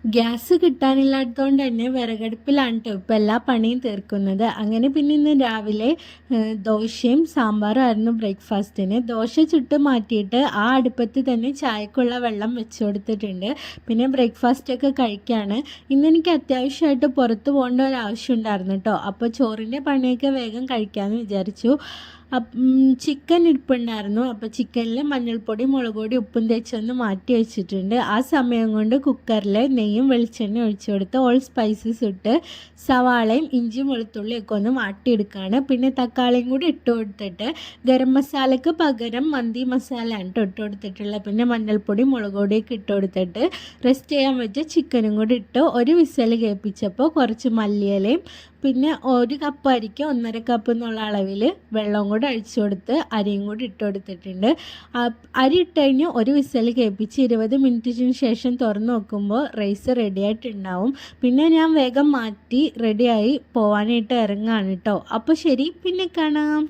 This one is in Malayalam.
ഗ്യാസ് കിട്ടാനില്ലാത്തതുകൊണ്ട് തന്നെ വിറകടുപ്പിലാണ് കേട്ടോ ഇപ്പോൾ എല്ലാ പണിയും തീർക്കുന്നത്. അങ്ങനെ പിന്നെ ഇന്ന് രാവിലെ ദോശയും സാമ്പാറും ആയിരുന്നു ബ്രേക്ക്ഫാസ്റ്റിന്. ദോശ ചുട്ട് മാറ്റിയിട്ട് ആ അടുപ്പത്ത് തന്നെ ചായക്കുള്ള വെള്ളം വെച്ച് കൊടുത്തിട്ടുണ്ട്. പിന്നെ ബ്രേക്ക്ഫാസ്റ്റൊക്കെ കഴിക്കുകയാണ്. ഇന്നെനിക്ക് അത്യാവശ്യമായിട്ട് പുറത്ത് പോകേണ്ട ഒരു ആവശ്യം ഉണ്ടായിരുന്നു കേട്ടോ. അപ്പോൾ ചോറിൻ്റെ പണിയൊക്കെ വേഗം കഴിക്കാമെന്ന് വിചാരിച്ചു. ചിക്കൻ ഇരിപ്പുണ്ടായിരുന്നു. അപ്പോൾ ചിക്കനിൽ മഞ്ഞൾപ്പൊടി, മുളക് പൊടി, ഉപ്പും തേച്ചൊന്ന് മാറ്റി വെച്ചിട്ടുണ്ട്. ആ സമയം കൊണ്ട് കുക്കറിൽ നെയ്യും വെളിച്ചെണ്ണ ഒഴിച്ചു കൊടുത്ത് ഓൾ സ്പൈസസ് ഇട്ട് സവാളയും ഇഞ്ചിയും വെളുത്തുള്ളിയൊക്കെ ഒന്ന് വാട്ടിയെടുക്കുകയാണ്. പിന്നെ തക്കാളിയും കൂടി ഇട്ട് കൊടുത്തിട്ട് ഗരം മസാലയ്ക്ക് പകരം മന്തി മസാലയാണ് ഇട്ട് കൊടുത്തിട്ടുള്ളത്. പിന്നെ മഞ്ഞൾപ്പൊടി, മുളക് പൊടിയൊക്കെ ഇട്ട് കൊടുത്തിട്ട് റെസ്റ്റ് ചെയ്യാൻ വെച്ച ചിക്കനും കൂടി ഇട്ട് ഒരു വിസൽ കേൾപ്പിച്ചപ്പോൾ കുറച്ച് മല്ലിയിലയും പിന്നെ 1 കപ്പ് അരിക്ക് 1.5 കപ്പ് എന്നുള്ള അളവിൽ വെള്ളം കൂടി അഴിച്ചു കൊടുത്ത് അരിയും കൂടി ഇട്ട് കൊടുത്തിട്ടുണ്ട്. അരി ഇട്ട് കഴിഞ്ഞ് ഒരു വിസൽ കേൾപ്പിച്ച് 20 മിനിറ്റിന് ശേഷം തുറന്ന് നോക്കുമ്പോൾ റൈസ് റെഡിയായിട്ടുണ്ടാവും. പിന്നെ ഞാൻ വേഗം മാറ്റി റെഡിയായി പോകാനായിട്ട് ഇറങ്ങുകയാണ് കേട്ടോ. അപ്പോൾ ശരി, പിന്നെ കാണാം.